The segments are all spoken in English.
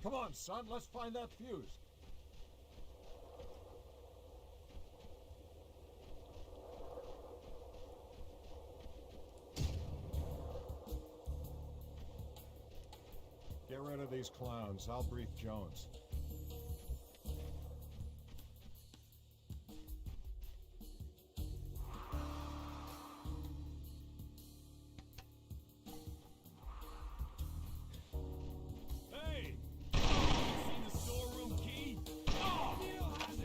Come on, son, let's find that fuse. Get rid of these clowns. I'll brief Jones. Hey! You seen the storeroom key? Oh! Neil has it!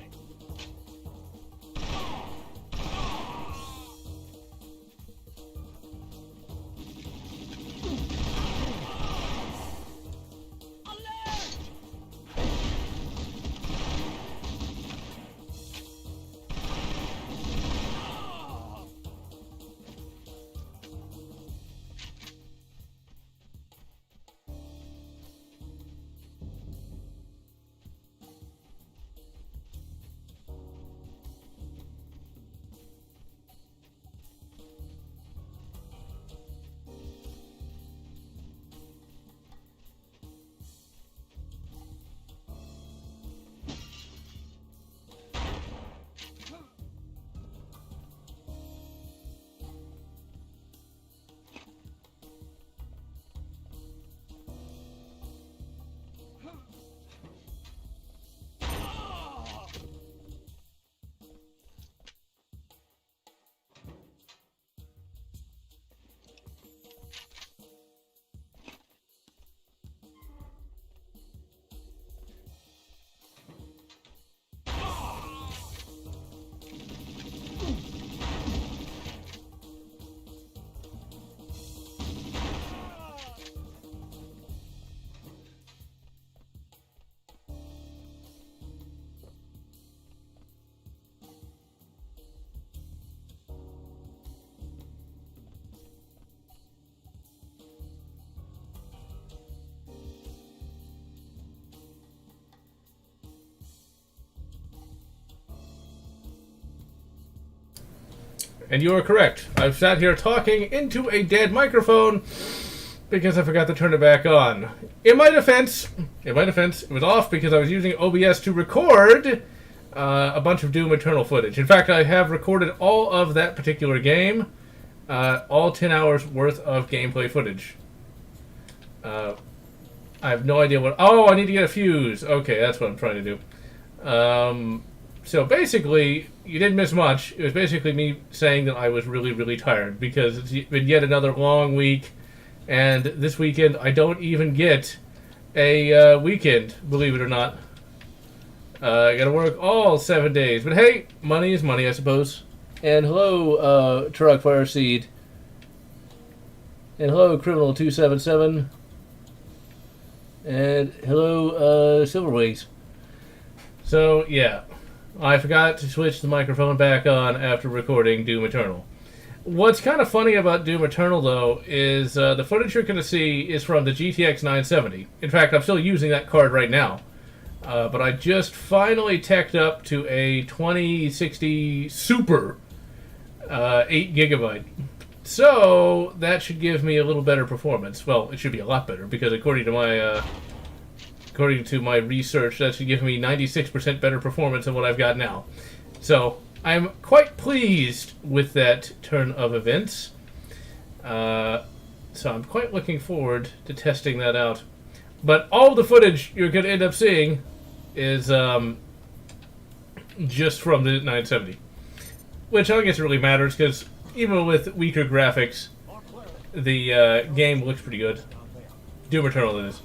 And you are correct. I've sat here talking into a dead microphone because I forgot to turn it back on. In my defense, it was off because I was using OBS to record a bunch of Doom Eternal footage. In fact, I have recorded all of that particular game, all 10 hours worth of gameplay footage. I have no idea what... Oh, I need to get a fuse. Okay, that's what I'm trying to do. So basically, you didn't miss much. It was basically me saying that I was really, really tired because it's been yet another long week, and this weekend I don't even get a weekend, believe it or not. I gotta work all 7 days. But hey, money is money, I suppose. And hello, Turok Fire Seed. And hello, Criminal 277. And hello, Silverwings. So, yeah. I forgot to switch the microphone back on after recording Doom Eternal. What's kind of funny about Doom Eternal, though, is the footage you're going to see is from the GTX 970. In fact, I'm still using that card right now. But I just finally teched up to a 2060 Super 8GB. So, that should give me a little better performance. Well, it should be a lot better, because according to my research, that should give me 96% better performance than what I've got now. So, I'm quite pleased with that turn of events. So I'm quite looking forward to testing that out. But all the footage you're going to end up seeing is just from the 970. Which I don't guess it really matters, because even with weaker graphics, the game looks pretty good. Doom Eternal, that is.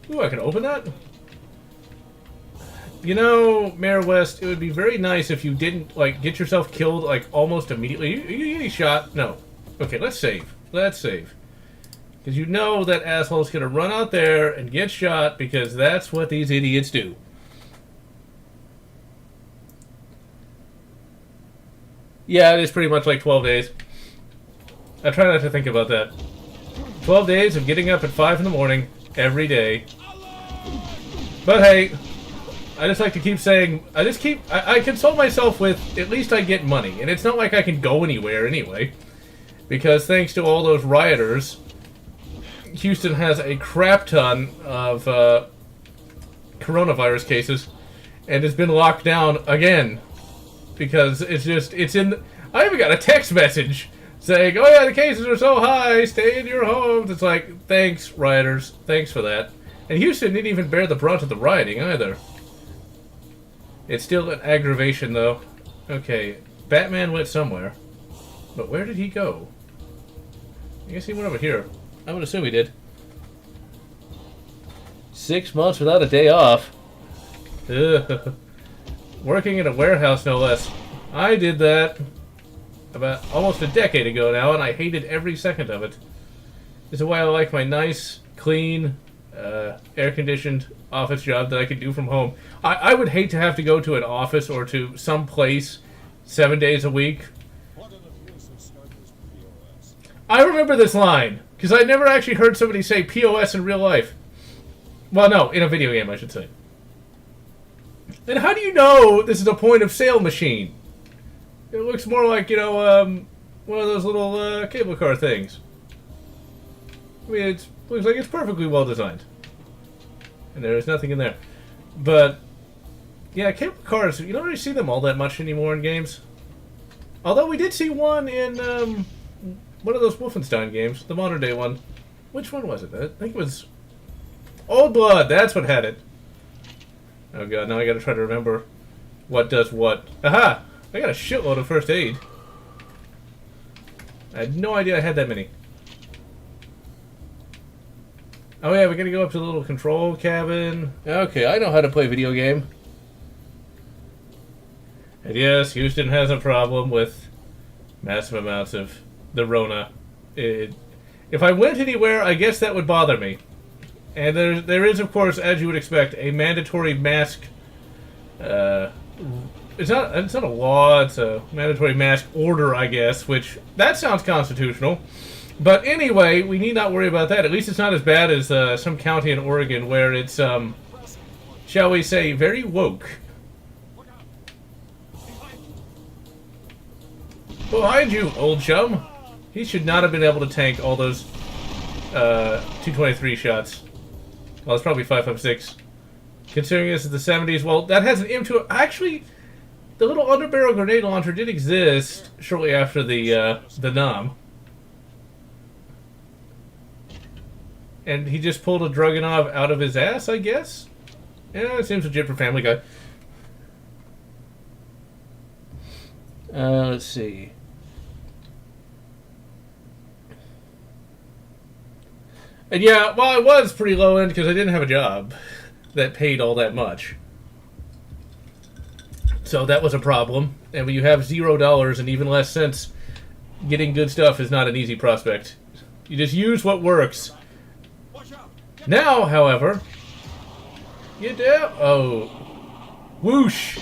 Ooh, I can open that? You know, Mayor West, it would be very nice if you didn't, like, get yourself killed, like, almost immediately. You getting shot? No. Okay, let's save. Let's save. Because you know that asshole's gonna run out there and get shot, because that's what these idiots do. Yeah, it is pretty much like 12 days. I try not to think about that. 12 days of getting up at 5 in the morning every day. But hey, I just like to keep saying, I console myself with, at least I get money. And it's not like I can go anywhere anyway. Because thanks to all those rioters Houston has a crap ton of coronavirus cases and has been locked down again because it's in. I even got a text message saying, "Oh yeah, the cases are so high, stay in your homes." It's like, thanks, rioters, thanks for that. And Houston didn't even bear the brunt of the rioting either. It's still an aggravation, though. Okay, Batman went somewhere, but where did he go? I guess he went over here. I would assume he did. 6 months without a day off. Ugh. Working in a warehouse, no less. I did that about almost a decade ago now, and I hated every second of it. This is why I like my nice, clean, air-conditioned office job that I could do from home. I would hate to have to go to an office or to some place 7 days a week. Plug in the fuse and start this POS. I remember this line, because I never actually heard somebody say POS in real life. Well, no, in a video game, I should say. And how do you know this is a point-of-sale machine? It looks more like, one of those little cable car things. I mean, it looks like it's perfectly well designed. And there's nothing in there. But, yeah, cable cars, you don't really see them all that much anymore in games. Although we did see one in one of those Wolfenstein games, the modern day one. Which one was it? I think it was Old Blood, that's what had it. Oh god, now I gotta try to remember what does what. Aha! I got a shitload of first aid. I had no idea I had that many. Oh yeah, we're gonna go up to the little control cabin. Okay, I know how to play a video game. And yes, Houston has a problem with massive amounts of the Rona. If I went anywhere, I guess that would bother me. And there is, of course, as you would expect, a mandatory mask. It's not a law. It's a mandatory mask order, I guess. Which that sounds constitutional. But anyway, we need not worry about that. At least it's not as bad as some county in Oregon where it's, shall we say, very woke. Behind you, old chum. He should not have been able to tank all those 223 shots. Well, it's probably 5.56. Considering this is the 70s, well, that has an M2. Actually, the little underbarrel grenade launcher did exist shortly after the NOM. And he just pulled a Dragunov out of his ass, I guess? Yeah, it seems legit for Family Guy. Let's see. And yeah, well, I was pretty low end because I didn't have a job that paid all that much. So that was a problem. And when you have $0 and even less cents, getting good stuff is not an easy prospect. You just use what works. Now, however, you do. Oh, whoosh.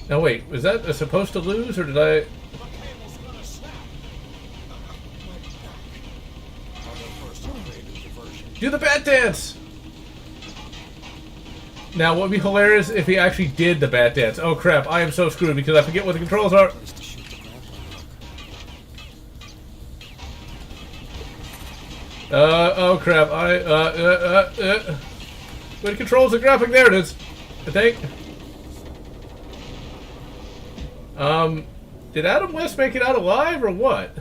Now wait, was that supposed to lose or did I? Do the bat dance! Now, what would be hilarious if he actually did the bat dance? Oh crap, I am so screwed because I forget what the controls are. Oh crap, where the controls the graphic? There it is, I think. Did Adam West make it out alive or what?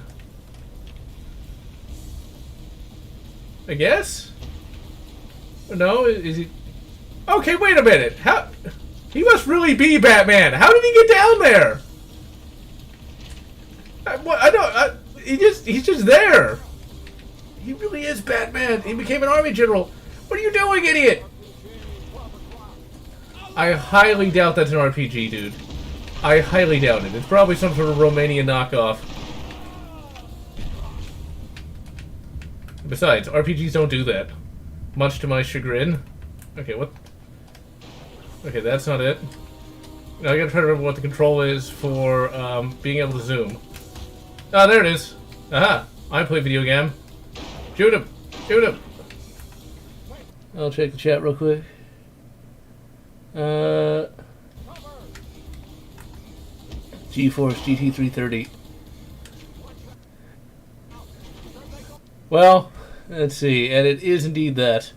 I guess? No, is he? Okay, wait a minute. How? He must really be Batman. How did he get down there? I don't. He's just there. He really is Batman. He became an army general. What are you doing, idiot? I highly doubt that's an RPG, dude. I highly doubt it. It's probably some sort of Romanian knockoff. Besides, RPGs don't do that. Much to my chagrin. Okay, what? Okay, that's not it. Now I gotta try to remember what the control is for being able to zoom. Ah, there it is. Aha! I play video game. Shoot him! Shoot him! I'll check the chat real quick. GeForce GT 330. Well, Let's see, and it is indeed that.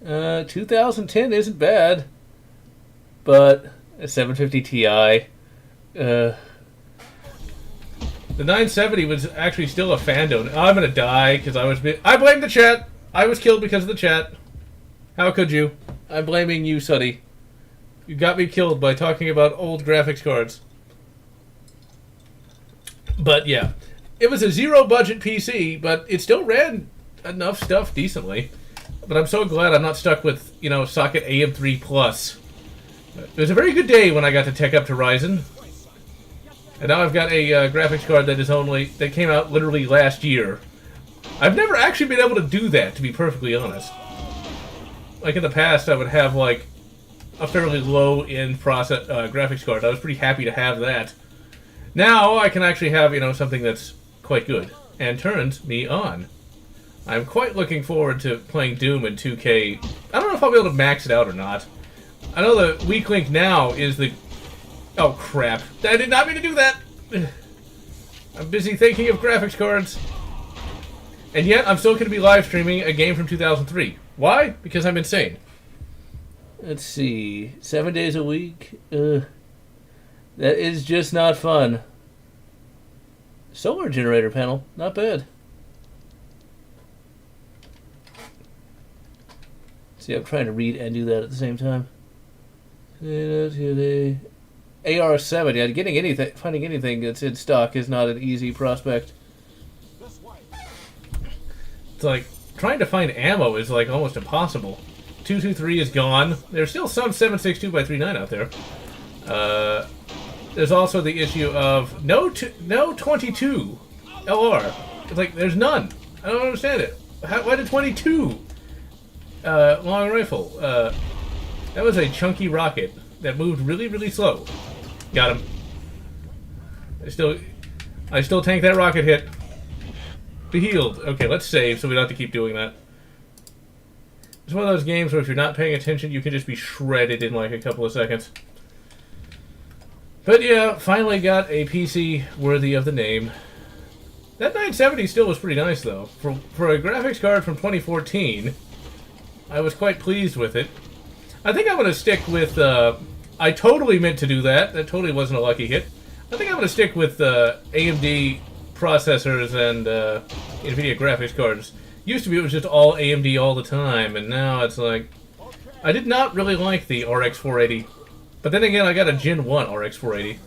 2010 isn't bad, but a 750 Ti. The 970 was actually still a fandom. I'm gonna die because I blame the chat. I was killed because of the chat. How could you? I'm blaming you, Suddy. You got me killed by talking about old graphics cards. But yeah, it was a zero-budget PC, but it still ran enough stuff decently. But I'm so glad I'm not stuck with, socket AM3 Plus. It was a very good day when I got to tech up to Ryzen. And now I've got a graphics card that came out literally last year. I've never actually been able to do that, to be perfectly honest. Like in the past, I would have like a fairly low-end graphics card. I was pretty happy to have that. Now I can actually have, something that's quite good and turns me on. I'm quite looking forward to playing Doom in 2K. I don't know if I'll be able to max it out or not. I know the weak link now is the... Oh, crap. I did not mean to do that! I'm busy thinking of graphics cards. And yet, I'm still going to be live streaming a game from 2003. Why? Because I'm insane. Let's see. 7 days a week? That is just not fun. Solar generator panel. Not bad. See, I'm trying to read and do that at the same time. AR-7. Finding anything that's in stock is not an easy prospect. It's like, trying to find ammo is like almost impossible. 223 is gone. There's still some 7.62x39 out there. There's also the issue of no 22 LR. It's like, there's none. I don't understand it. Why did 22? Long rifle. That was a chunky rocket that moved really, really slow. Got him. I still tank that rocket hit. Be healed. Okay, let's save so we don't have to keep doing that. It's one of those games where if you're not paying attention, you can just be shredded in like a couple of seconds. But yeah, finally got a PC worthy of the name. That 970 still was pretty nice though. For a graphics card from 2014, I was quite pleased with it. I think I'm going to stick with... I totally meant to do that. That totally wasn't a lucky hit. I think I'm going to stick with AMD processors and NVIDIA graphics cards. Used to be it was just all AMD all the time, and now it's like... I did not really like the RX 480. But then again, I got a Gen 1 RX 480.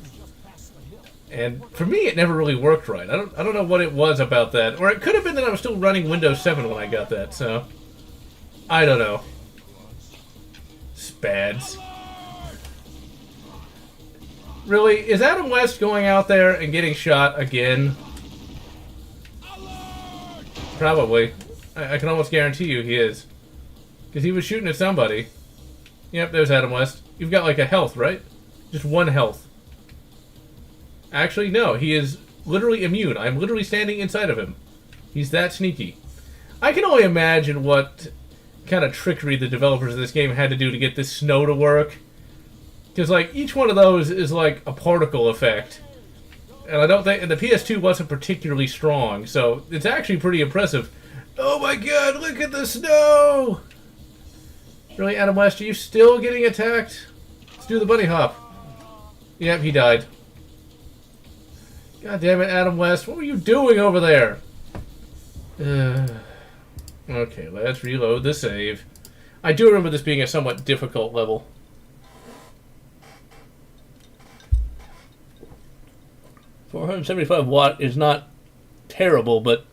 And for me, it never really worked right. I don't know what it was about that. Or it could have been that I was still running Windows 7 when I got that, so... I don't know. Spads. Really? Is Adam West going out there and getting shot again? Probably. I can almost guarantee you he is. Because he was shooting at somebody. Yep, there's Adam West. You've got like a health, right? Just one health. Actually, no. He is literally immune. I'm literally standing inside of him. He's that sneaky. I can only imagine what kind of trickery the developers of this game had to do to get this snow to work. Because, like, each one of those is like a particle effect. And I don't think... And the PS2 wasn't particularly strong, so it's actually pretty impressive. Oh my god, look at the snow! Really, Adam West, are you still getting attacked? Let's do the bunny hop. Yep, he died. God damn it, Adam West, what were you doing over there? Okay, let's reload the save. I do remember this being a somewhat difficult level. $475 is not terrible, but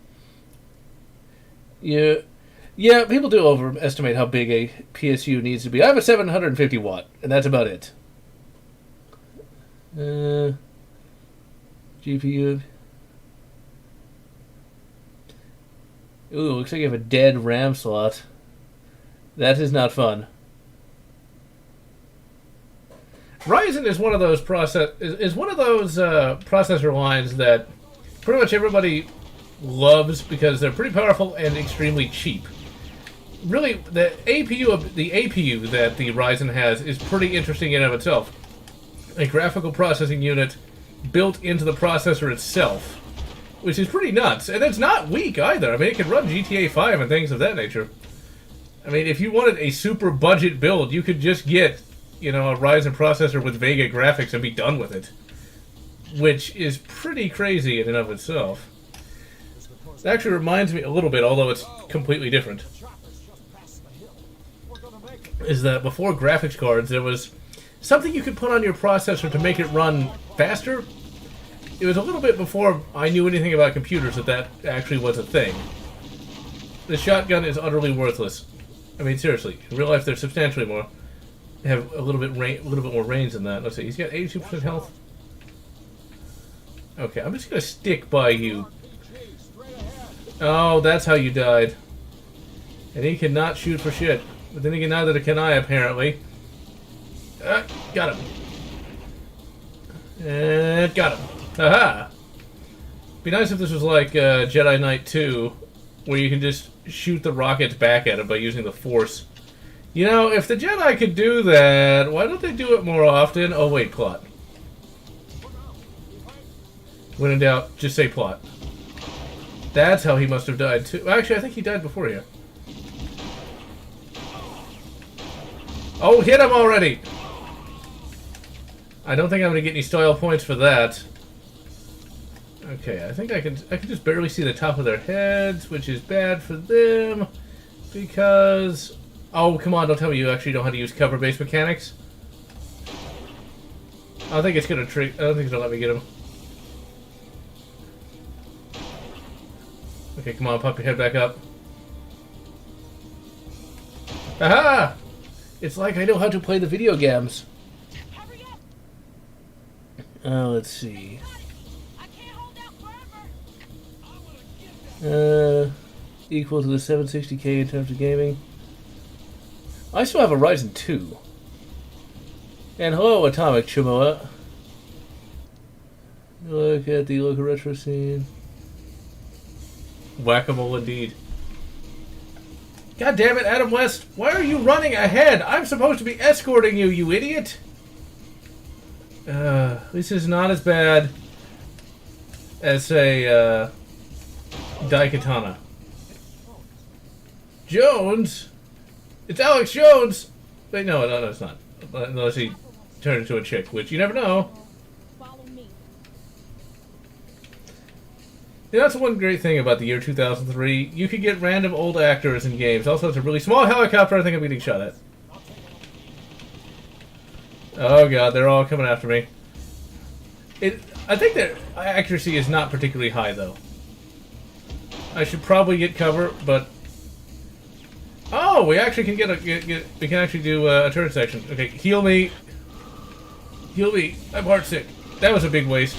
yeah, people do overestimate how big a PSU needs to be. I have a 750 watt, and that's about it. GPU. Ooh, looks like you have a dead RAM slot. That is not fun. Ryzen is one of those processor lines that pretty much everybody loves because they're pretty powerful and extremely cheap. Really, the APU that the Ryzen has is pretty interesting in and of itself. A graphical processing unit built into the processor itself which is pretty nuts. And it's not weak either. I mean, it can run GTA 5 and things of that nature. I mean, if you wanted a super budget build, you could just get, you know, a Ryzen processor with Vega graphics and be done with it. Which is pretty crazy in and of itself. It actually reminds me a little bit, although it's completely different, is that before graphics cards, there was something you could put on your processor to make it run faster. It was a little bit before I knew anything about computers that actually was a thing. The shotgun is utterly worthless. I mean, seriously, in real life, they're substantially more. They have a little bit more range than that. Let's see, he's got 82% health. Okay, I'm just gonna stick by you. Oh, that's how you died. And he cannot shoot for shit. But then again, neither can I, apparently. Got him. And got him. Aha! Be nice if this was like Jedi Knight 2, where you can just shoot the rockets back at him by using the Force. You know, if the Jedi could do that, why don't they do it more often? Oh, wait, plot. When in doubt, just say plot. That's how he must have died, too. Actually, I think he died before here. Oh, hit him already! I don't think I'm going to get any style points for that. Okay, I think I can just barely see the top of their heads, which is bad for them, because... Oh, come on, don't tell me you actually know how to use cover-based mechanics. I don't think it's going to trick... I don't think it's going to let me get him. Okay, come on, pop your head back up. Aha! It's like I know how to play the video games. Let's see. Equal to the 760K in terms of gaming. I still have a Ryzen 2. And hello, Atomic Chimoa. Look at the local retro scene. Whack-a-mole indeed. God damn it, Adam West! Why are you running ahead? I'm supposed to be escorting you, you idiot! This is not as bad as, say, Daikatana. Jones? It's Alex Jones! Wait, no, it's not. Unless he turned into a chick, which you never know. Yeah, that's one great thing about the year 2003. You could get random old actors in games. Also, it's a really small helicopter I think I'm getting shot at. Oh god, they're all coming after me. I think their accuracy is not particularly high, though. I should probably get cover, but... Oh, we actually can we can actually do a turret section. Okay, heal me. Heal me. I'm heart sick. That was a big waste.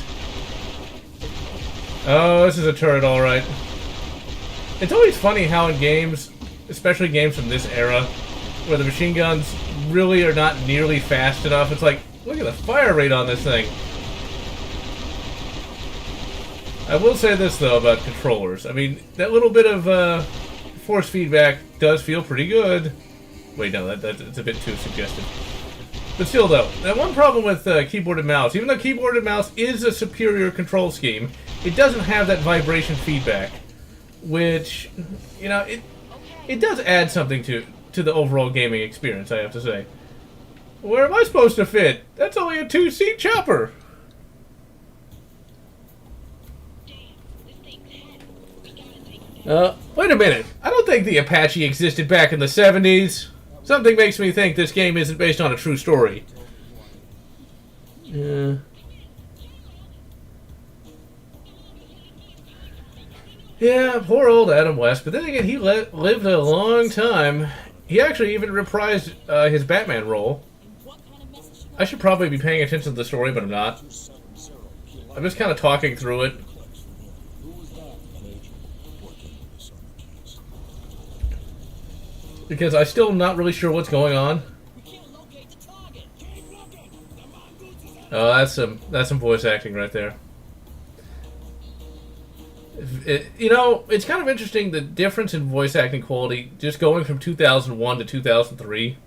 Oh, this is a turret, alright. It's always funny how in games, especially games from this era, where the machine guns really are not nearly fast enough, it's like, look at the fire rate on this thing. I will say this, though, about controllers. I mean, that little bit of force feedback does feel pretty good. Wait, no, that's a bit too suggestive. But still, though, that one problem with keyboard and mouse, even though keyboard and mouse is a superior control scheme, it doesn't have that vibration feedback, which, you know, it does add something to the overall gaming experience, I have to say. Where am I supposed to fit? That's only a 2-seat chopper! Wait a minute. I don't think the Apache existed back in the 70s. Something makes me think this game isn't based on a true story. Yeah, poor old Adam West. But then again, he lived a long time. He actually even reprised his Batman role. I should probably be paying attention to the story, but I'm not. I'm just kind of talking through it. Because I'm still not really sure what's going on. Oh, that's some voice acting right there. You know, it's kind of interesting the difference in voice acting quality just going from 2001 to 2003. It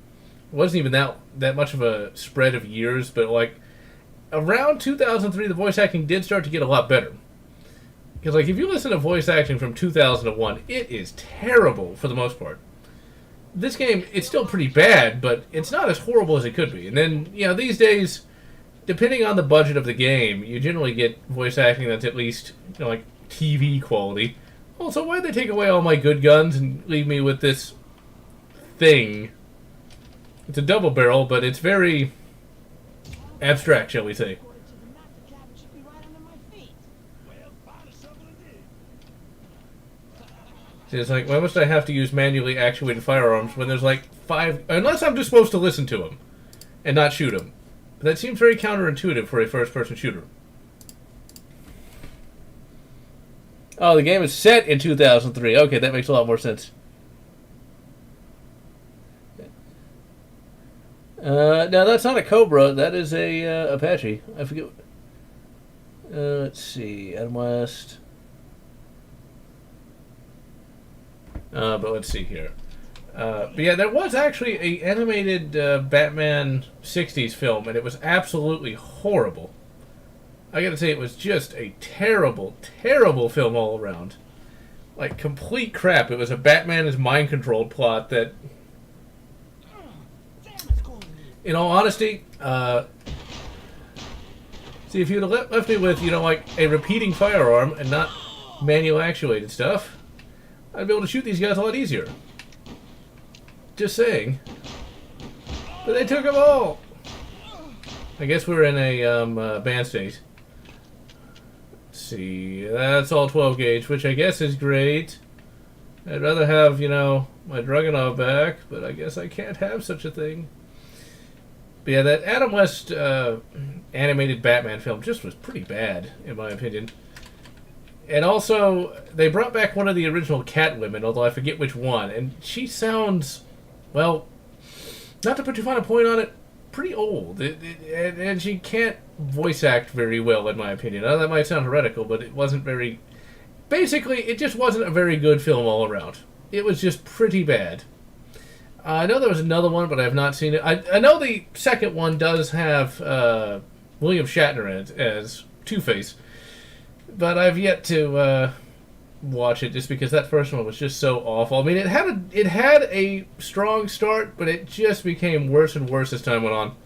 wasn't even that much of a spread of years, but like around 2003 the voice acting did start to get a lot better. Because, like, if you listen to voice acting from 2001, it is terrible for the most part. This game, it's still pretty bad, but it's not as horrible as it could be. And then, you know, these days, depending on the budget of the game, you generally get voice acting that's at least, you know, like, TV quality. Also, why'd they take away all my good guns and leave me with this thing? It's a double barrel, but it's very abstract, shall we say. It's like, why must I have to use manually actuated firearms when there's like 5... Unless I'm just supposed to listen to them and not shoot them. But that seems very counterintuitive for a first-person shooter. Oh, the game is set in 2003. Okay, that makes a lot more sense. No, that's not a Cobra. That is a Apache. I forget. Let's see. Adam West. But let's see here. But yeah, there was actually a animated Batman 60s film, and it was absolutely horrible. I gotta say, it was just a terrible, terrible film all around. Like, complete crap. It was a Batman is mind-controlled plot that, in all honesty, see, if you'd have left me with, you know, like, a repeating firearm and not manual actuated stuff, I'd be able to shoot these guys a lot easier. Just saying. But they took them all! I guess we're in a band state. Let's see, that's all 12 gauge, which I guess is great. I'd rather have, you know, my Dragunov back, but I guess I can't have such a thing. But yeah, that Adam West animated Batman film just was pretty bad, in my opinion. And also, they brought back one of the original Catwomen, although I forget which one, and she sounds, well, not to put too fine a point on it, pretty old. And she can't voice act very well, in my opinion. I know that might sound heretical, but it wasn't very... Basically, it just wasn't a very good film all around. It was just pretty bad. I know there was another one, but I have not seen it. I know the second one does have William Shatner as Two-Face, but I've yet to watch it just because that first one was just so awful. I mean, it had a strong start, but it just became worse and worse as time went on.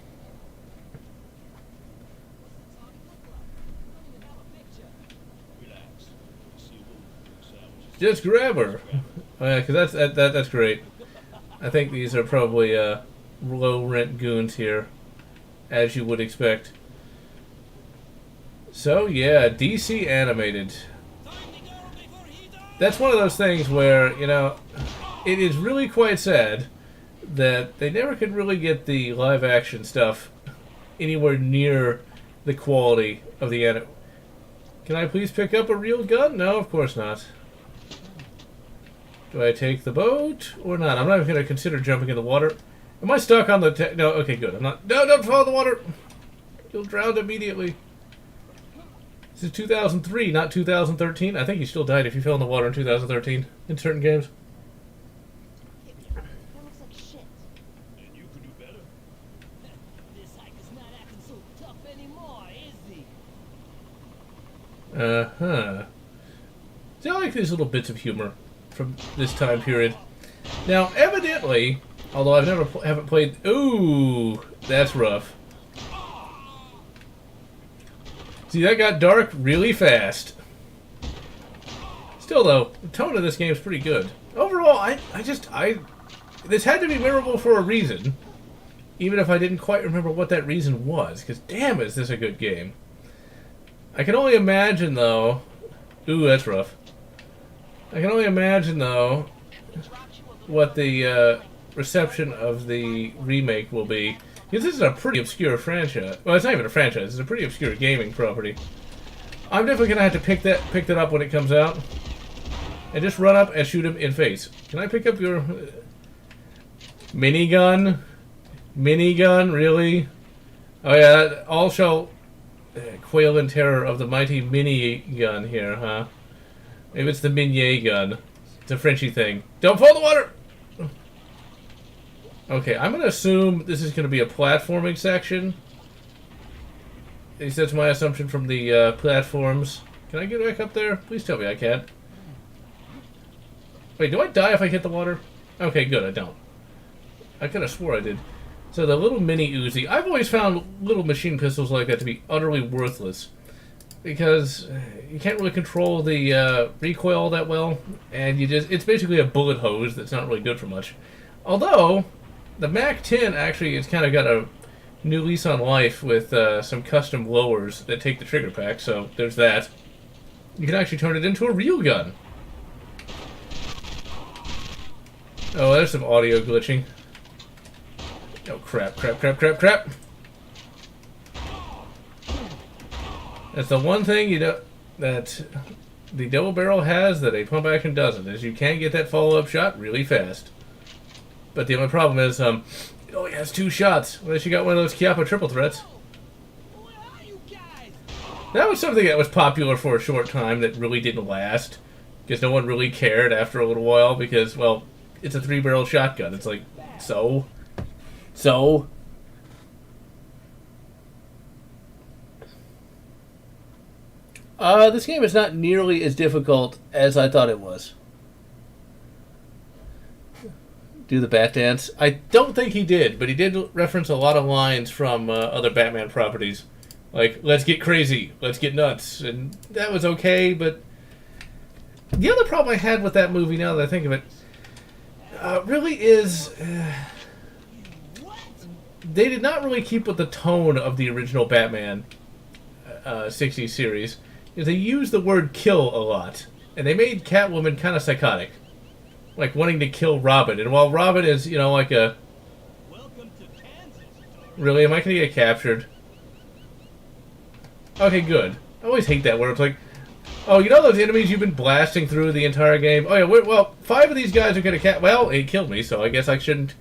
Just grab her. Oh, yeah, because that's great. I think these are probably low-rent goons here, as you would expect. So, yeah, DC animated. That's one of those things where, you know, it is really quite sad that they never could really get the live-action stuff anywhere near the quality of the anime. Can I please pick up a real gun? No, of course not. Do I take the boat or not? I'm not even going to consider jumping in the water. Am I stuck on the... No, okay, good. I'm not... No, don't fall in the water! You'll drown immediately. This is 2003, not 2013. I think you still died if you fell in the water in 2013 in certain games. That looks like shit. And you could do better. This hiker's not acting so tough anymore, is he? Uh-huh. See, I like these little bits of humor from this time period. Now, evidently, although I've haven't played... Ooh, that's rough. See, that got dark really fast. Still, though, the tone of this game is pretty good. Overall, this had to be memorable for a reason, even if I didn't quite remember what that reason was, because damn, is this a good game. I can only imagine, though... Ooh, that's rough. I can only imagine, though, what the reception of the remake will be. Because this is a pretty obscure franchise. Well, it's not even a franchise. It's a pretty obscure gaming property. I'm definitely going to have to pick that up when it comes out. And just run up and shoot him in face. Can I pick up your... minigun? Minigun? Really? Oh, yeah. All shall quail in terror of the mighty minigun here, huh? Maybe it's the Minier gun. It's a Frenchy thing. Don't fall in the water! Okay, I'm going to assume this is going to be a platforming section. At least that's my assumption from the platforms. Can I get back up there? Please tell me I can. Wait, do I die if I hit the water? Okay, good, I don't. I could have swore I did. So the little mini Uzi. I've always found little machine pistols like that to be utterly worthless. Because you can't really control the recoil all that well. And it's basically a bullet hose that's not really good for much. Although, the MAC-10 actually has kind of got a new lease on life with some custom lowers that take the trigger pack, so there's that. You can actually turn it into a real gun. Oh, there's some audio glitching. Oh, crap, crap, crap, crap, crap. That's the one thing that the double barrel has that a pump action doesn't, is you can get that follow-up shot really fast. But the only problem is, it only has 2 shots, unless you got one of those Chiappa triple threats. Where are you guys? That was something that was popular for a short time that really didn't last. Because no one really cared after a little while, because, well, it's a 3-barrel shotgun. It's like, so? So? This game is not nearly as difficult as I thought it was. Do the bat dance. I don't think he did, but he did reference a lot of lines from other Batman properties. Like, let's get crazy, let's get nuts. And that was okay, but the other problem I had with that movie, now that I think of it, really is they did not really keep with the tone of the original Batman 60s series. They used the word kill a lot, and they made Catwoman kind of psychotic. Like wanting to kill Robin, and while Robin is, like a... Welcome to Kansas, Really? Am I going to get captured? Okay, good. I always hate that word. It's like, oh, you know those enemies you've been blasting through the entire game? Oh, yeah, well, 5 of these guys are going to Well, he killed me, so I guess I shouldn't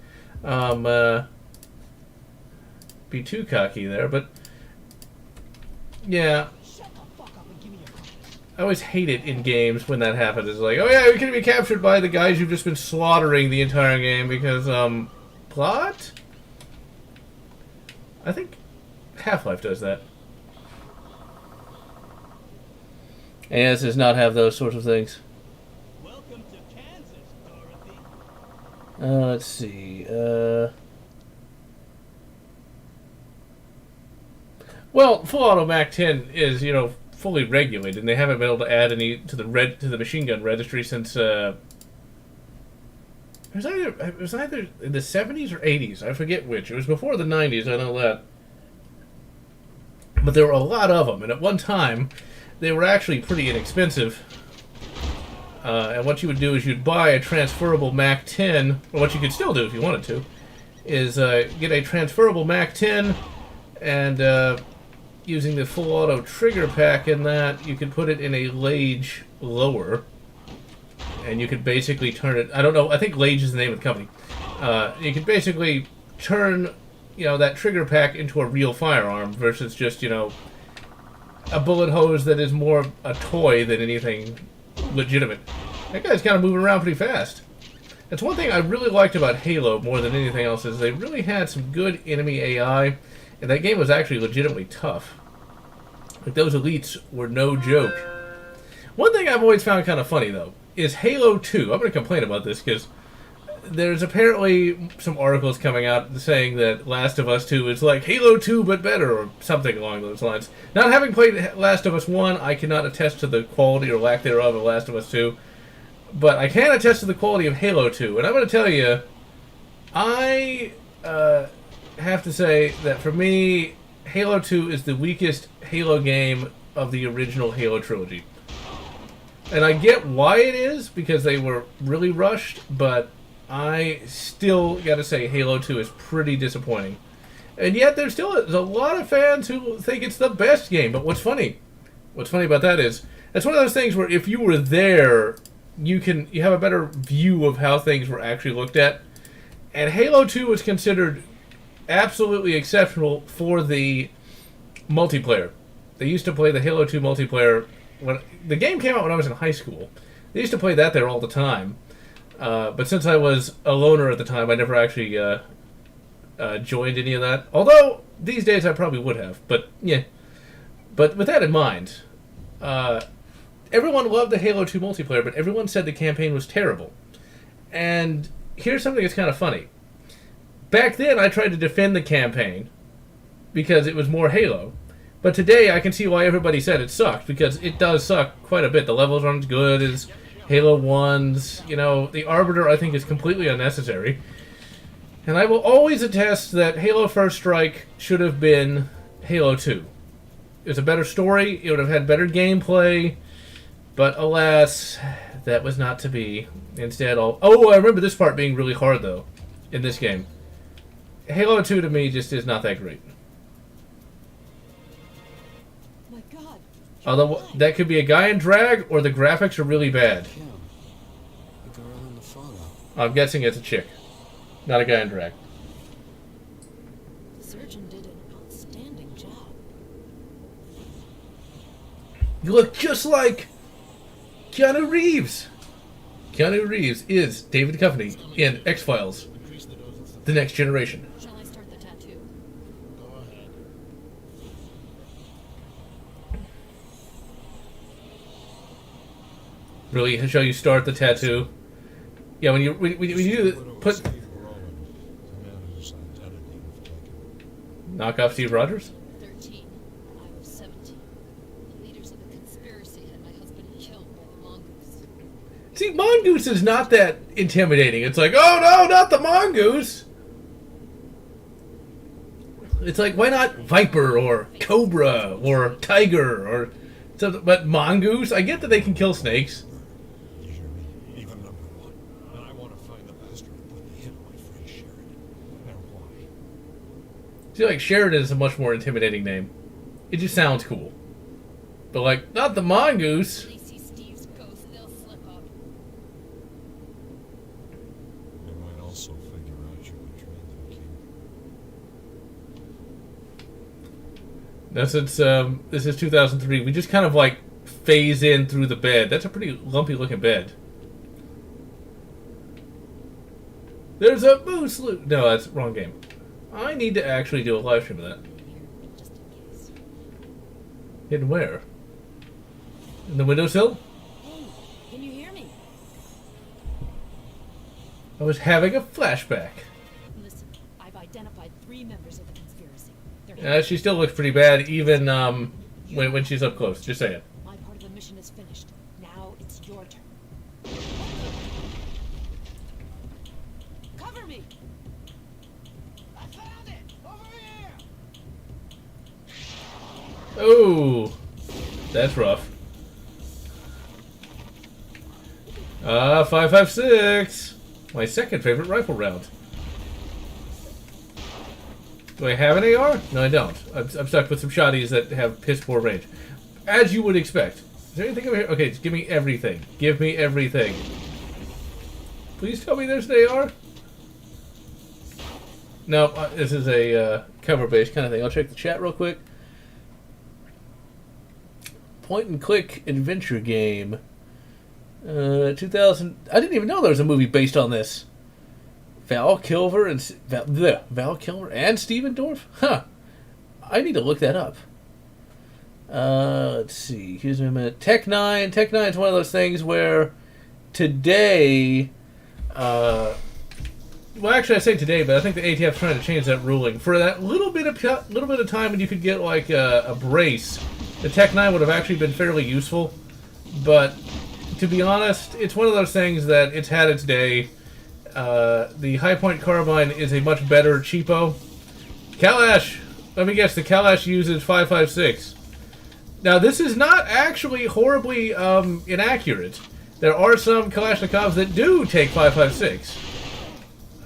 be too cocky there, but... Yeah. I always hate it in games when that happens. It's like, oh yeah, you're going to be captured by the guys you've just been slaughtering the entire game because, plot? I think Half-Life does that. AS does not have those sorts of things. Welcome to Kansas, Dorothy. Let's see, Well, Full Auto MAC-10 is, fully regulated, and they haven't been able to add any to the machine gun registry since it was either in the 70s or 80s. I forget which. It was before the 90s. I know that. But there were a lot of them, and at one time they were actually pretty inexpensive. And what you would do is you'd buy a transferable MAC-10, or what you could still do if you wanted to, is get a transferable MAC-10 and using the full auto trigger pack in that, you could put it in a Lage lower, and you could basically turn it. I don't know. I think Lage is the name of the company. You could basically turn, that trigger pack into a real firearm versus just, a bullet hose that is more a toy than anything legitimate. That guy's kind of moving around pretty fast. That's one thing I really liked about Halo more than anything else, is they really had some good enemy AI. And that game was actually legitimately tough. Like, those elites were no joke. One thing I've always found kind of funny, though, is Halo 2. I'm going to complain about this, because there's apparently some articles coming out saying that Last of Us 2 is like Halo 2 but better, or something along those lines. Not having played Last of Us 1, I cannot attest to the quality or lack thereof of Last of Us 2. But I can attest to the quality of Halo 2. And I'm going to tell you, I... have to say that for me, Halo 2 is the weakest Halo game of the original Halo trilogy. And I get why it is, because they were really rushed, but I still gotta say Halo 2 is pretty disappointing. And yet there's a lot of fans who think it's the best game. But what's funny about that is, that's one of those things where if you were there, you have a better view of how things were actually looked at. And Halo 2 was considered absolutely exceptional for the multiplayer. They used to play the Halo 2 multiplayer when the game came out when I was in high school. They used to play that there all the time. But since I was a loner at the time, I never actually joined any of that. Although these days I probably would have. But yeah. But with that in mind, everyone loved the Halo 2 multiplayer, but everyone said the campaign was terrible. And here's something that's kind of funny. Back then, I tried to defend the campaign because it was more Halo. But today, I can see why everybody said it sucked, because it does suck quite a bit. The levels aren't as good as Halo 1's. You know, the Arbiter, I think, is completely unnecessary. And I will always attest that Halo First Strike should have been Halo 2. It was a better story, it would have had better gameplay, but alas, that was not to be. Instead, I remember this part being really hard, though, in this game. Halo 2, to me, just is not that great. My God. Although, that could be a guy in drag, or the graphics are really bad. Kim, the girl in the photo. I'm guessing it's a chick, not a guy in drag. The surgeon did an outstanding job. You look just like Keanu Reeves. Keanu Reeves is David Duchovny in X-Files, Increase the doses. The Next Generation. Shall I start the tattoo? Go ahead. Really, shall you start the tattoo? Yeah, when you put Steve Rowan, the man whose identity we've taken. knock off Steve Rogers. 13. I was 17. The leaders of the conspiracy had my husband killed by the mongoose. See, Mongoose is not that intimidating. It's like, oh no, not the Mongoose. It's like, why not Viper or Cobra or Tiger or something? But Mongoose, I get that they can kill snakes. You hear me? Even number one. And I want to find the bastard who put the hit on my friend Sheridan. No matter why. I feel like Sheridan is a much more intimidating name. It just sounds cool. But like, not the Mongoose. They see Steve's ghost, they'll slip up. They might also figure out you betrayed them, King. Now, since this is 2003, we just kind of like phase in through the bed. That's a pretty lumpy looking bed. There's a moose loot. No, that's the wrong game. I need to actually do a live stream of that. Here, just in case. Hidden where? In the windowsill? Hey, can you hear me? I was having a flashback. Listen, I've identified 3 members of the conspiracy. They're She still looks pretty bad, even when she's up close. Just saying. My part of the mission is finished. Now it's your turn. Cover me! I found it! Over here! Oh, that's rough. 5.56. My second favorite rifle round. Do I have an AR? No, I don't. I'm stuck with some shotties that have piss poor range. As you would expect. Is there anything over here? Okay, just give me everything. Give me everything. Please tell me there's an AR? No, this is a cover-based kind of thing. I'll check the chat real quick. Point-and-click adventure game. 2000... I didn't even know there was a movie based on this. Val Kilmer and Steven Dorff? Huh. I need to look that up. Let's see. Here's me a minute. Tech 9. Tech 9 is one of those things where today... well, actually, I say today, but I think the ATF's trying to change that ruling. For that little bit of time when you could get like a brace, the Tech 9 would have actually been fairly useful. But to be honest, it's one of those things that it's had its day. The High Point Carbine is a much better cheapo. Kalash, let me guess, the Kalash uses 5.56. Now, this is not actually horribly inaccurate. There are some Kalashnikovs that do take 5.56.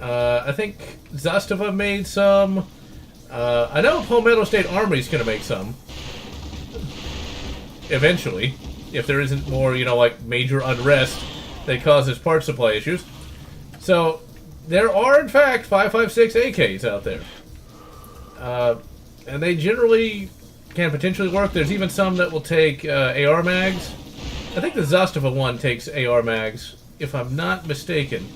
I think Zastava made some. I know Palmetto State Armory's going to make some. Eventually. If there isn't more, like major unrest that causes part supply issues. So, there are, in fact, 5.56 AKs out there. And they generally can potentially work. There's even some that will take AR mags. I think the Zastava one takes AR mags, if I'm not mistaken.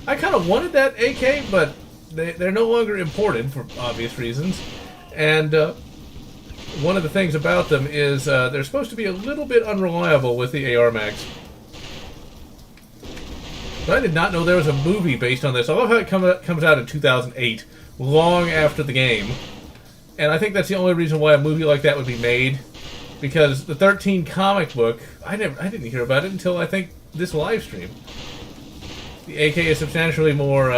I kind of wanted that AK, but they're no longer imported for obvious reasons. And one of the things about them is they're supposed to be a little bit unreliable with the AR mags. But I did not know there was a movie based on this. I love how it comes out in 2008, long after the game. And I think that's the only reason why a movie like that would be made. Because the 13 comic book, I didn't hear about it until I think this live stream. The AK is substantially more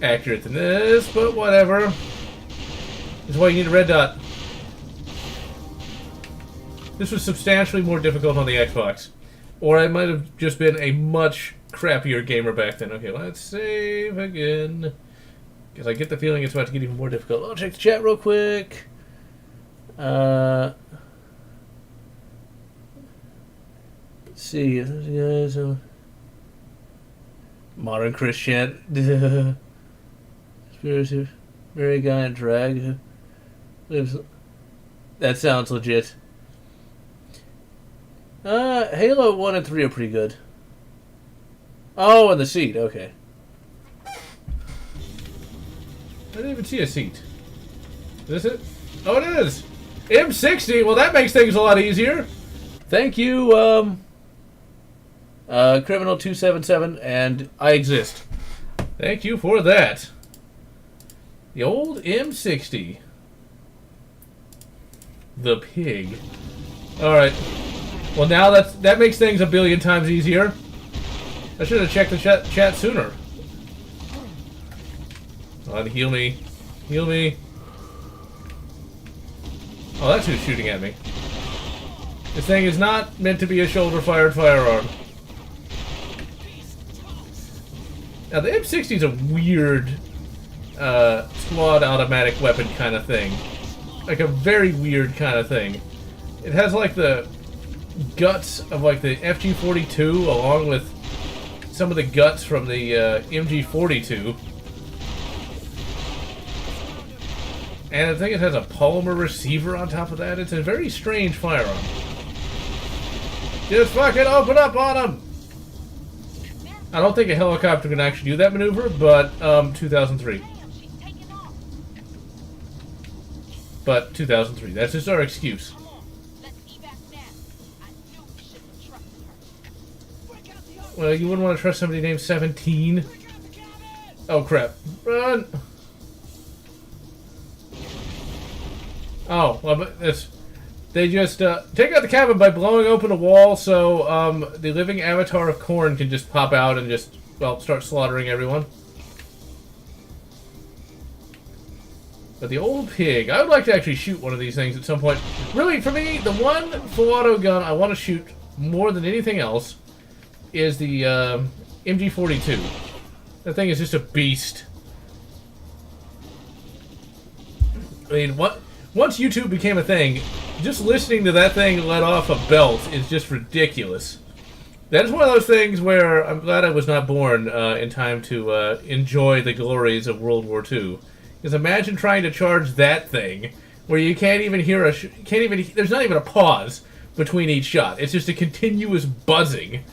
accurate than this, but whatever. This is why you need a red dot. This was substantially more difficult on the Xbox. Or I might have just been a much crappier gamer back then. Okay, let's save again. Because I get the feeling it's about to get even more difficult. I'll check the chat real quick. Let's see. Modern Christian. Spiritual. Very guy in drag. Lives. That sounds legit. Halo 1 and 3 are pretty good. Oh, and the seat. Okay. I didn't even see a seat. Is this it? Oh, it is! M60! Well, that makes things a lot easier. Thank you, Criminal 277, and I exist. Thank you for that. The old M60. The pig. Alright. Well, now that makes things a billion times easier. I should have checked the chat sooner. Come on, heal me. Heal me. Oh, that's who's shooting at me. This thing is not meant to be a shoulder-fired firearm. Now, the M60 is a weird squad automatic weapon kind of thing. Like a very weird kind of thing. It has like the guts of like the FG-42 along with some of the guts from the MG-42. And I think it has a polymer receiver on top of that. It's a very strange firearm. Just fucking open up on them! I don't think a helicopter can actually do that maneuver, but 2003. But 2003. That's just our excuse. Well, you wouldn't want to trust somebody named 17. Oh, crap. Run! Oh, well, they just take out the cabin by blowing open a wall so the living avatar of Korn can just pop out and just, well, start slaughtering everyone. But the old pig, I would like to actually shoot one of these things at some point. Really, for me, the one full auto gun I want to shoot more than anything else is the MG-42. That thing is just a beast. I mean, once YouTube became a thing, just listening to that thing let off a belt is just ridiculous. That is one of those things where I'm glad I was not born in time to enjoy the glories of World War II. Because imagine trying to charge that thing where you can't even hear there's not even a pause between each shot. It's just a continuous buzzing.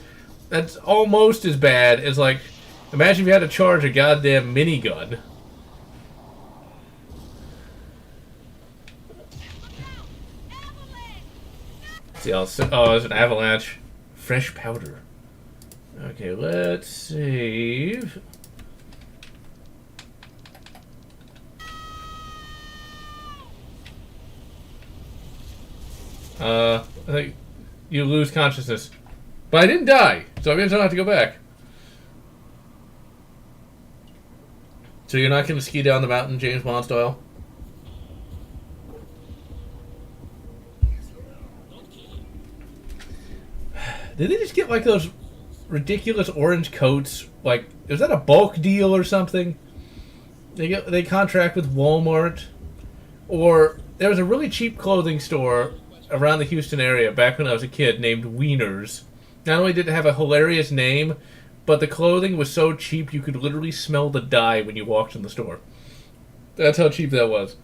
That's almost as bad as, like, imagine if you had to charge a goddamn minigun. See, oh, there's an avalanche. Fresh powder. Okay, let's save. I think you lose consciousness. But I didn't die, so I means I don't have to go back. So you're not going to ski down the mountain, James Bond style? Did they just get like those ridiculous orange coats? Like, is that a bulk deal or something? They contract with Walmart, or there was a really cheap clothing store around the Houston area back when I was a kid named Wieners. Not only did it have a hilarious name, but the clothing was so cheap you could literally smell the dye when you walked in the store. That's how cheap that was.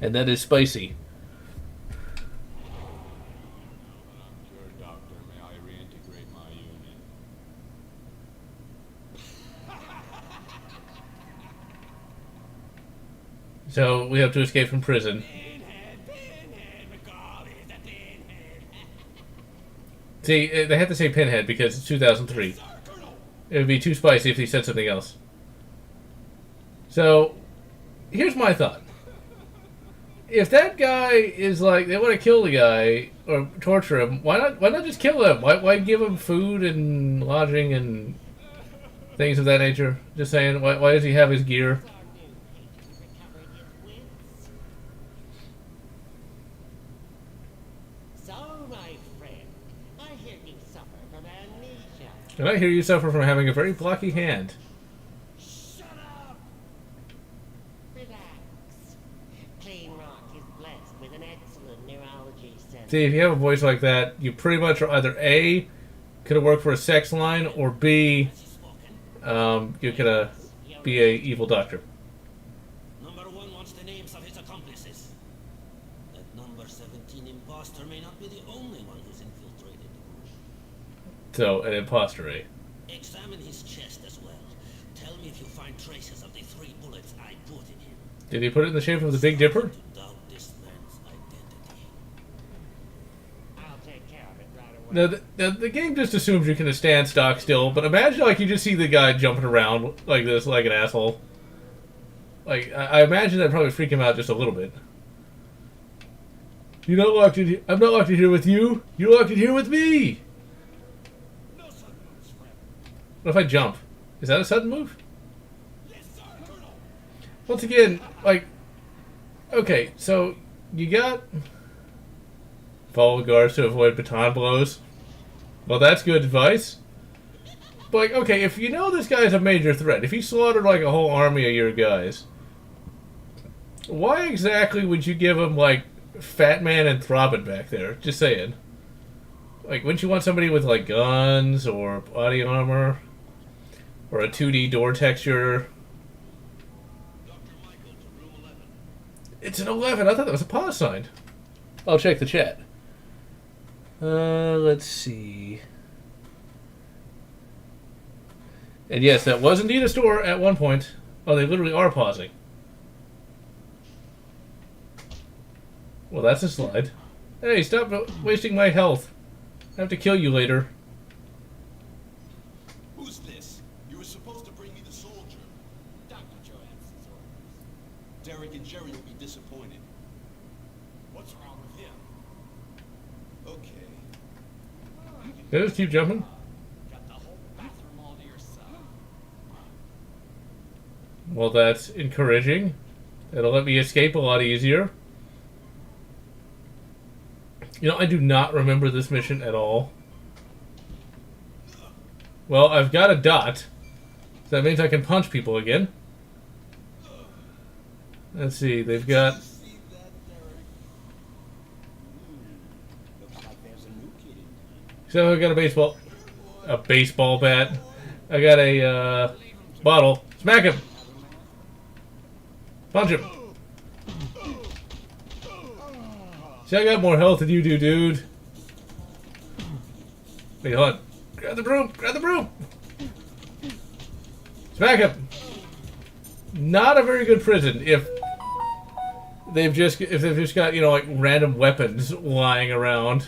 And that is spicy. Doctor, may I reintegrate my unit? So we have to escape from prison. See, they have to say Pinhead because it's 2003. It would be too spicy if they said something else. So, here's my thought. If that guy is like, they want to kill the guy or torture him, why not just kill him? Why give him food and lodging and things of that nature? Just saying, why does he have his gear? So, my friend, I hear you suffer from amnesia. And I hear you suffer from having a very blocky hand. Shut up! Relax. Clean Rock is blessed with an excellent neurology center. See, if you have a voice like that, you pretty much are either A, could have worked for a sex line, or B, you could be a evil doctor. Number 1 wants the names of his accomplices. That number 17 imposter may not be the only one who's infiltrated. So, an imposter, eh? Examine his chest as well. Tell me if you find traces of the 3 bullets I put in him. Did he put it in the shape of the Big Dipper? To doubt this man's identity. I'll take care of it right away. Now, the game just assumes you can stand stock still, but imagine like you just see the guy jumping around like this, like an asshole. Like, I imagine that probably freak him out just a little bit. You're not locked in here. I'm not locked in here with you. You're locked in here with me. No sudden moves, friend. What if I jump? Is that a sudden move? Yes, sir, Colonel. Once again, like, okay, so you got follow guards to avoid baton blows. Well, that's good advice. But, like, okay, if you know this guy's a major threat, if he slaughtered like a whole army of your guys, why exactly would you give him like Fat Man and Throbbing back there? Just saying. Like, wouldn't you want somebody with like guns or body armor or a 2D door texture? Dr. Michael to room 11. It's an 11. I thought that was a pause sign. I'll check the chat. Let's see. And yes, that was indeed a store at one point. Oh, they literally are pausing. Well, that's a slide. Hey, stop wasting my health. I have to kill you later. Who's this? You were supposed to bring me the soldier. Dr. Johansson's orders. Derek and Jerry will be disappointed. What's wrong with him? Okay. Can I just keep jumping? Got the whole bathroom all to yourself. Well, that's encouraging. It'll let me escape a lot easier. You know, I do not remember this mission at all. Well, I've got a dot. So that means I can punch people again. Let's see, they've got... See that, Derek? Looks like there's a new kid in town. So I got a baseball bat. I got a bottle. Smack him. Punch him. See, I got more health than you do, dude. Wait, hold on. Grab the broom. Grab the broom. Smack him. Not a very good prison if they've just got, you know, like random weapons lying around.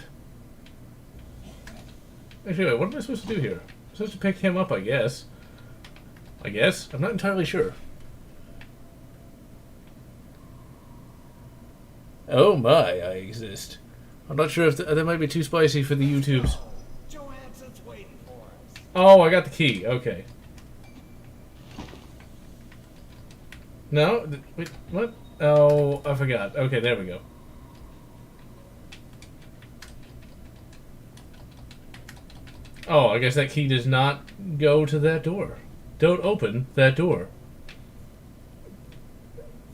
Actually, wait, what am I supposed to do here? I'm supposed to pick him up, I guess. I'm not entirely sure. Oh my, I exist. I'm not sure if that might be too spicy for the YouTubes. Johansson's waiting for us. Oh, I got the key. Okay. No? Wait, what? Oh, I forgot. Okay, there we go. Oh, I guess that key does not go to that door. Don't open that door.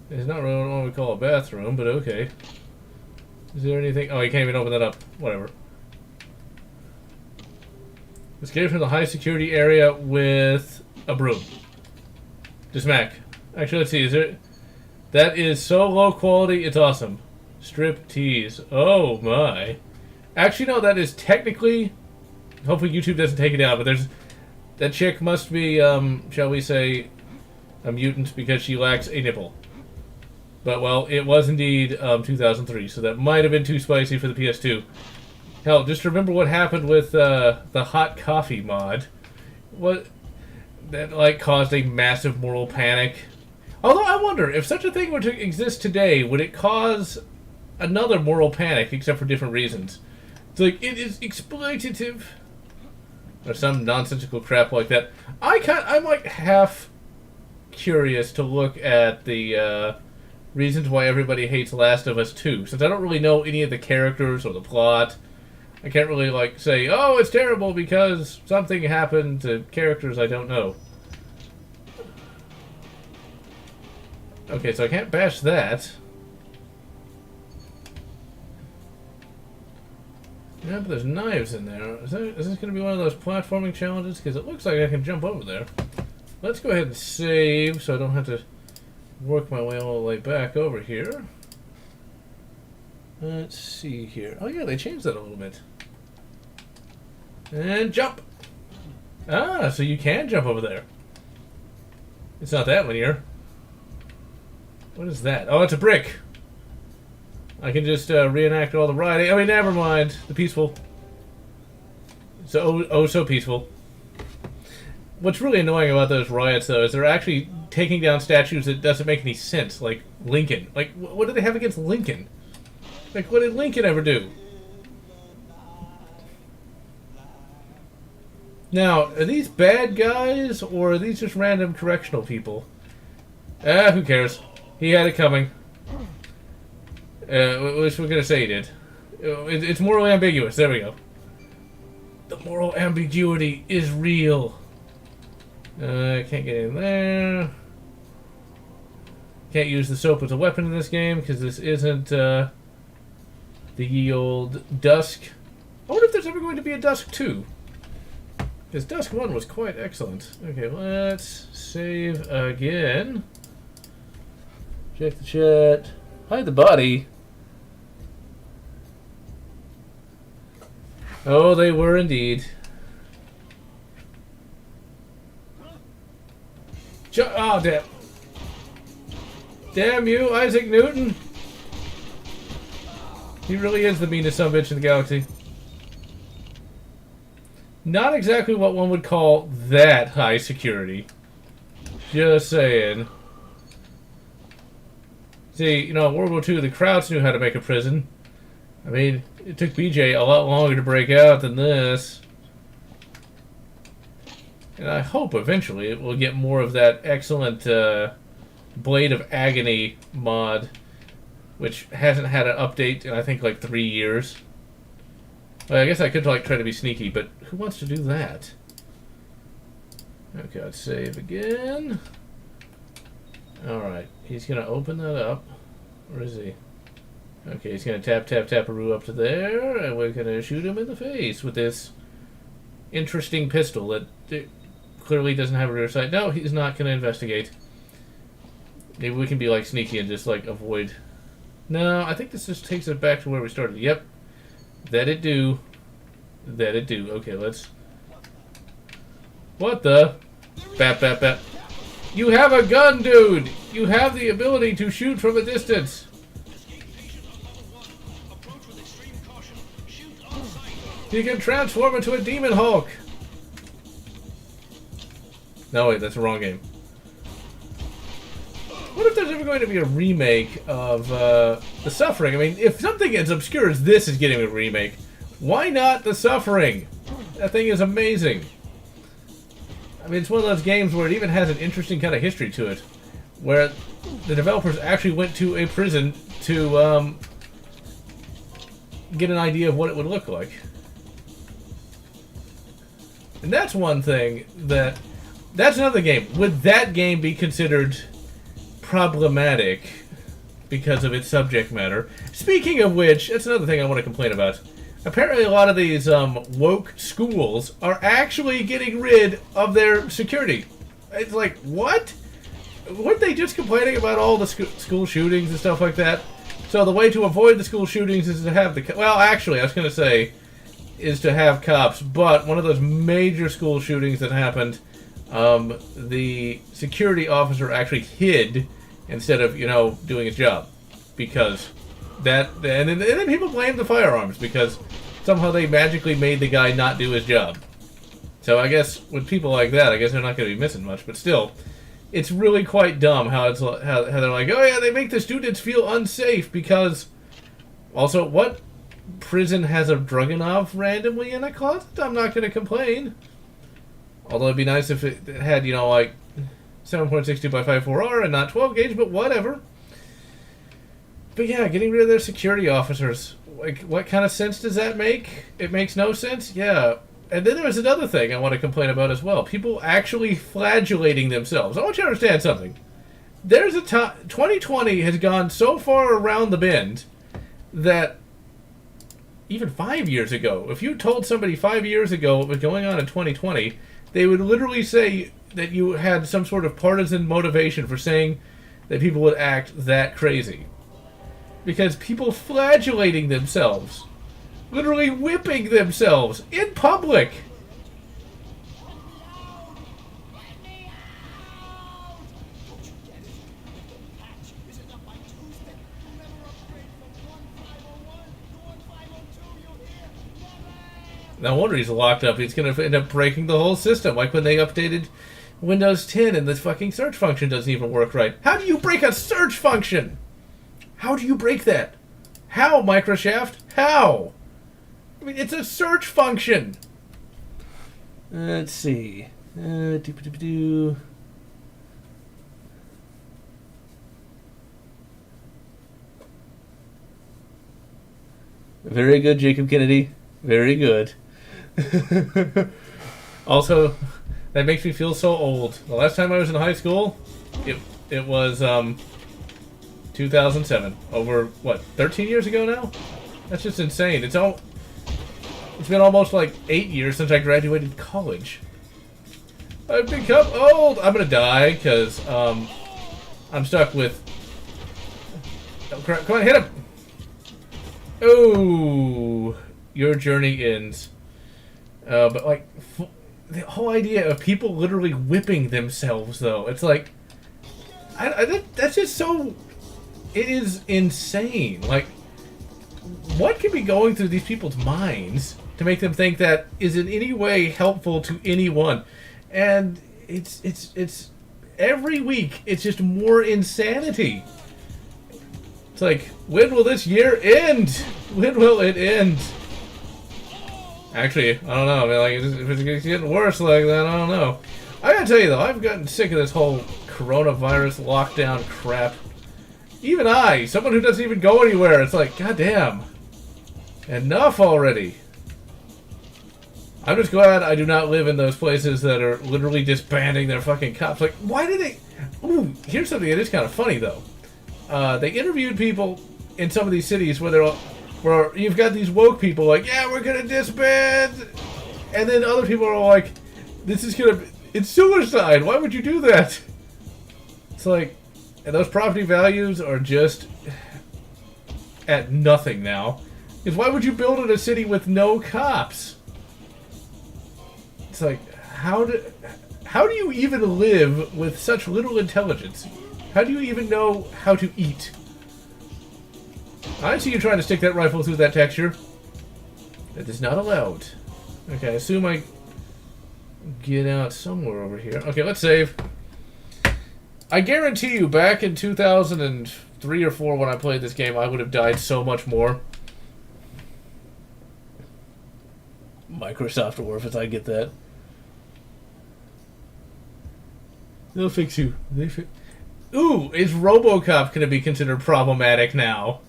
It's not really what we call a bathroom, but okay. Is there anything... Oh, you can't even open that up. Whatever. Escape from the high security area with a broom. Just smack. Actually, let's see. Is there... That is so low quality, it's awesome. Strip tease. Oh my. Actually, no, that is technically... Hopefully YouTube doesn't take it down, but there's... That chick must be, shall we say, a mutant because she lacks a nipple. But, well, it was indeed 2003, so that might have been too spicy for the PS2. Hell, just remember what happened with the hot coffee mod. What that like caused a massive moral panic. Although I wonder if such a thing were to exist today, would it cause another moral panic, except for different reasons? It's like it is exploitative, or some nonsensical crap like that. I'm like half curious to look at the reasons why everybody hates Last of Us 2, since I don't really know any of the characters or the plot. I can't really, like, say, oh, it's terrible because something happened to characters I don't know. Okay, so I can't bash that. Yeah, but there's knives in there. Is this going to be one of those platforming challenges? Because it looks like I can jump over there. Let's go ahead and save so I don't have to work my way all the way back over here. Let's see here. Oh yeah, they changed that a little bit. And jump! Ah, so you can jump over there. It's not that linear. What is that? Oh, it's a brick. I can just reenact all the rioting. I mean, never mind. The peaceful. So, so peaceful. What's really annoying about those riots, though, is they're actually taking down statues that doesn't make any sense. Like Lincoln. Like, what do they have against Lincoln? Like, what did Lincoln ever do? Now, are these bad guys, or are these just random correctional people? Who cares? He had it coming. Which we're gonna say he did. It's morally ambiguous. There we go. The moral ambiguity is real. Can't get in there. Can't use the soap as a weapon in this game, because this isn't, the ye old Dusk. I wonder if there's ever going to be a Dusk 2. Because Dusk 1 was quite excellent. Okay, let's save again. Check the chat. Hide the body. Oh, they were indeed. Oh, damn. Damn you, Isaac Newton. He really is the meanest sumbitch in the galaxy. Not exactly what one would call that high security. Just saying. See, you know, World War II, the Krauts knew how to make a prison. I mean, it took BJ a lot longer to break out than this. And I hope eventually it will get more of that excellent Blade of Agony mod, which hasn't had an update in, I think, like 3 years. Well, I guess I could, like, try to be sneaky, but who wants to do that? Okay, let's save again. Alright, he's going to open that up. Where is he? Okay, he's going to tap, tap, taparoo up to there, and we're going to shoot him in the face with this interesting pistol that clearly doesn't have a rear sight. No, he's not going to investigate. Maybe we can be, like, sneaky and just, like, avoid. No, I think this just takes us back to where we started. Yep. That it do. That it do. Okay, let's... What the? Bap, bap, bap. You have a gun, dude! You have the ability to shoot from a distance. You can transform into a Demon Hulk. No, wait, that's the wrong game. What if there's ever going to be a remake of The Suffering? I mean, if something as obscure as this is getting a remake, why not The Suffering? That thing is amazing. I mean, it's one of those games where it even has an interesting kind of history to it, where the developers actually went to a prison to get an idea of what it would look like. And that's one thing that... That's another game. Would that game be considered problematic because of its subject matter? Speaking of which, that's another thing I want to complain about. Apparently a lot of these woke schools are actually getting rid of their security. It's like, what? Weren't they just complaining about all the school shootings and stuff like that? So the way to avoid the school shootings is to have the... Well, actually, I was going to say, is to have cops. But one of those major school shootings that happened, the security officer actually hid instead of, you know, doing his job. Because that, and then people blame the firearms because somehow they magically made the guy not do his job. So I guess with people like that, I guess they're not going to be missing much. But still, it's really quite dumb how it's how they're like, oh yeah, they make the students feel unsafe because. Also, what prison has a Dragunov randomly in a closet? I'm not going to complain. Although it'd be nice if it had, you know, like 7.62 by 54R and not 12 gauge, but whatever. But yeah, getting rid of their security officers. Like, what kind of sense does that make? It makes no sense? Yeah. And then there was another thing I want to complain about as well. People actually flagellating themselves. I want you to understand something. There's a time... 2020 has gone so far around the bend that even 5 years ago, if you told somebody 5 years ago what was going on in 2020, they would literally say that you had some sort of partisan motivation for saying that people would act that crazy. Because people flagellating themselves, literally whipping themselves in public. No wonder he's locked up. He's going to end up breaking the whole system, like when they updated Windows 10 and the fucking search function doesn't even work right. How do you break a search function? How do you break that? How, Microsoft? How? I mean, it's a search function. Let's see. Very good, Jacob Kennedy. Very good. Also, that makes me feel so old. The last time I was in high school, it was 2007. Over what, 13 years ago now? That's just insane. It's been almost like 8 years since I graduated college. I've become old. I'm gonna die because I'm stuck with. Oh, crap. Come on, hit him. Oh, your journey ends. But like the whole idea of people literally whipping themselves, though, it's like that's just so. It is insane. Like, what could be going through these people's minds to make them think that is in any way helpful to anyone? And it's every week it's just more insanity. It's like, when will this year end? When will it end? Actually, I don't know. I mean, like, if it's getting worse like that, I don't know. I gotta tell you though, I've gotten sick of this whole coronavirus lockdown crap. Even I, someone who doesn't even go anywhere, it's like, goddamn, enough already. I'm just glad I do not live in those places that are literally disbanding their fucking cops. Like, why do they... Ooh, here's something that is kind of funny, though. They interviewed people in some of these cities where you've got these woke people like, yeah, we're gonna disband, and then other people are like, it's suicide. Why would you do that? It's like, and those property values are just at nothing now. Because why would you build in a city with no cops? It's like, how do you even live with such little intelligence? How do you even know how to eat? I see you trying to stick that rifle through that texture. That is not allowed. Okay, I assume I get out somewhere over here. Okay, let's save. I guarantee you, back in 2003 or 4 when I played this game, I would have died so much more. Microsoft Orphans, I get that. They'll fix you. Ooh, is RoboCop going to be considered problematic now?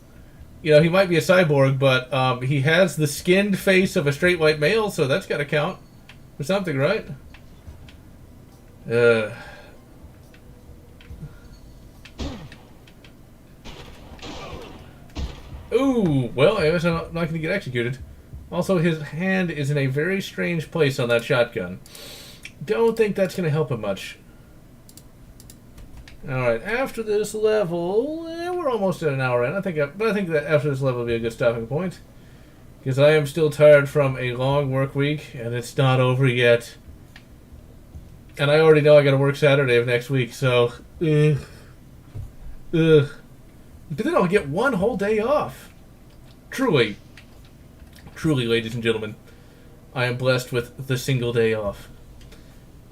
You know, he might be a cyborg, but he has the skinned face of a straight white male, so that's got to count for something, right? Ooh, well, I guess I'm not going to get executed. Also, his hand is in a very strange place on that shotgun. Don't think that's going to help him much. Alright, after this level, we're almost at an hour in. I think that after this level will be a good stopping point. Because I am still tired from a long work week, and it's not over yet. And I already know I gotta work Saturday of next week, so... Ugh. But then I'll get one whole day off. Truly, ladies and gentlemen, I am blessed with the single day off.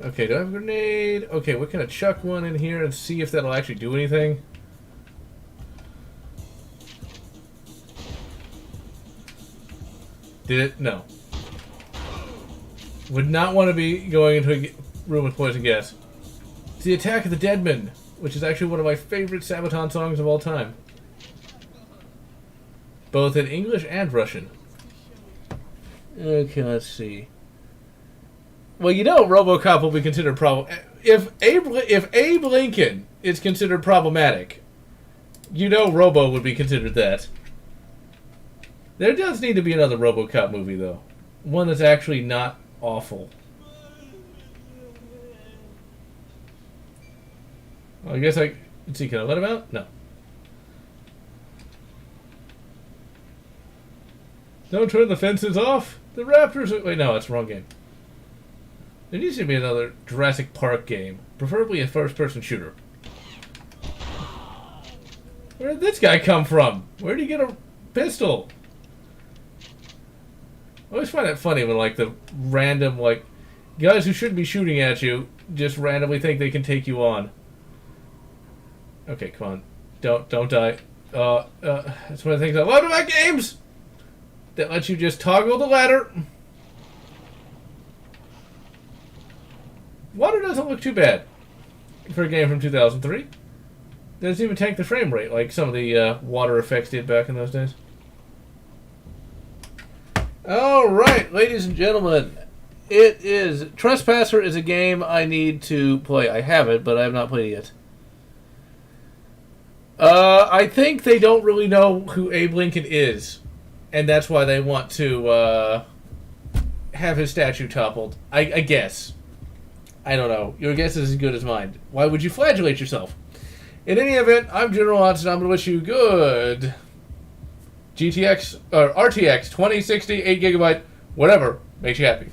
Okay, do I have a grenade? Okay, we're going to chuck one in here and see if that'll actually do anything. Did it? No. Would not want to be going into a room with poison gas. It's the Attack of the Deadmen, which is actually one of my favorite Sabaton songs of all time. Both in English and Russian. Okay, let's see. Well, you know RoboCop will be considered if Abe Lincoln is considered problematic, you know Robo would be considered that. There does need to be another RoboCop movie, though. One that's actually not awful. Well, I guess let's see, can I let him out? No. Don't turn the fences off. The Raptors are... Wait, no, that's the wrong game. There needs to be another Jurassic Park game. Preferably a first-person shooter. Where did this guy come from? Where did he get a pistol? I always find it funny when, like, the random, like, guys who shouldn't be shooting at you just randomly think they can take you on. Okay, come on. Don't die. That's one of the things I love about games! That lets you just toggle the ladder. Water doesn't look too bad for a game from 2003. Doesn't even tank the frame rate like some of the water effects did back in those days. Alright, ladies and gentlemen. It is... Trespasser is a game I need to play. I have it, but I have not played it yet. I think they don't really know who Abe Lincoln is. And that's why they want to have his statue toppled. I guess. I don't know. Your guess is as good as mine. Why would you flagellate yourself? In any event, I'm General Lotz, and I'm going to wish you good GTX or RTX 2060 8GB, whatever makes you happy.